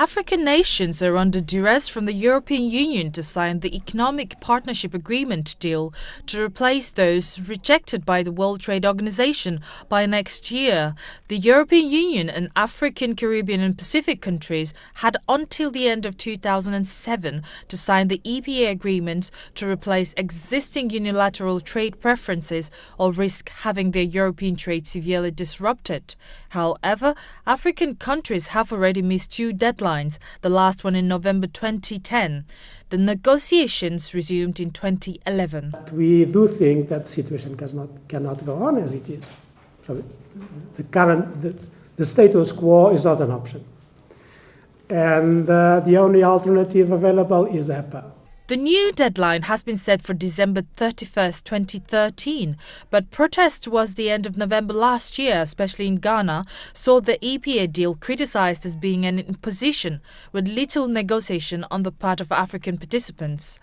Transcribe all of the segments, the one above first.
African nations are under duress from the European Union to sign the Economic Partnership Agreement deal to replace those rejected by the World Trade Organization by next year. The European Union and African, Caribbean and Pacific countries had until the end of 2007 to sign the EPA agreement to replace existing unilateral trade preferences or risk having their European trade severely disrupted. However, African countries have already missed two deadlines, the last one in November 2010. The negotiations resumed in 2011. We do think that the situation cannot go on as it is. So the status quo is not an option. And the only alternative available is EPA. The new deadline has been set for December 31st, 2013, but protest towards the end of November last year, especially in Ghana, saw the EPA deal criticized as being an imposition with little negotiation on the part of African participants.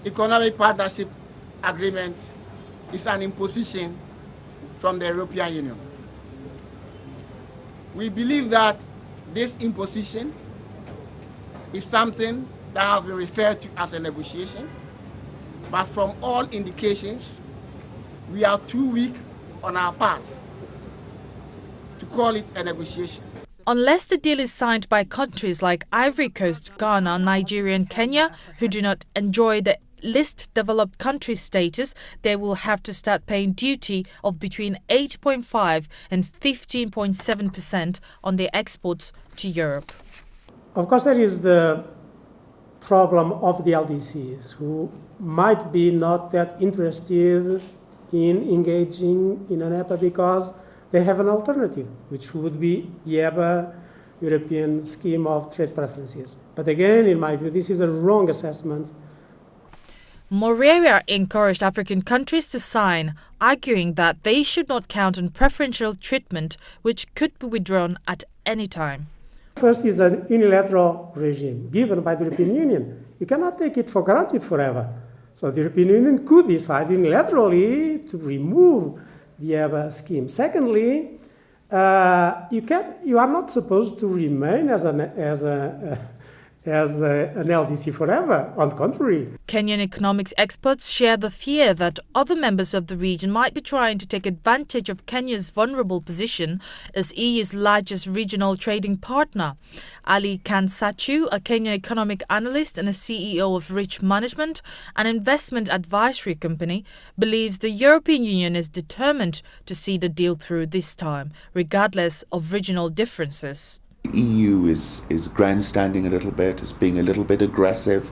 Economic Partnership Agreement is an imposition from the European Union. We believe that this imposition is something that has been referred to as a negotiation, but from all indications, we are too weak on our parts to call it a negotiation. Unless the deal is signed by countries like Ivory Coast, Ghana, Nigeria and Kenya, who do not enjoy the least developed country status, they will have to start paying duty of between 8.5 and 15.7% on their exports to Europe. Of course, there is the problem of the LDCs, who might be not that interested in engaging in an EPA because they have an alternative, which would be the EPA European scheme of trade preferences. But again, in my view, this is a wrong assessment. Moreira encouraged African countries to sign, arguing that they should not count on preferential treatment, which could be withdrawn at any time. First is an unilateral regime given by the European Union. You cannot take it for granted forever. So the European Union could decide unilaterally to remove the EPA scheme. Secondly, you are not supposed to remain as an LDC forever. On the contrary. Kenyan economics experts share the fear that other members of the region might be trying to take advantage of Kenya's vulnerable position as EU's largest regional trading partner. Ali Kansachu, a Kenyan economic analyst and a CEO of Rich Management, an investment advisory company, believes the European Union is determined to see the deal through this time, regardless of regional differences. The EU is grandstanding a little bit, is being a little bit aggressive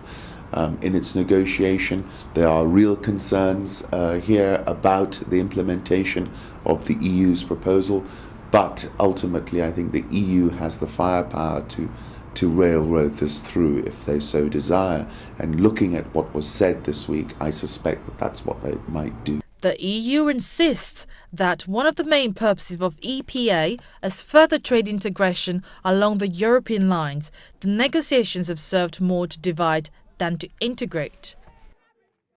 in its negotiation. There are real concerns here about the implementation of the EU's proposal, but ultimately I think the EU has the firepower to railroad this through if they so desire. And looking at what was said this week, I suspect that that's what they might do. The EU insists that one of the main purposes of EPA is further trade integration along the European lines. The negotiations have served more to divide than to integrate.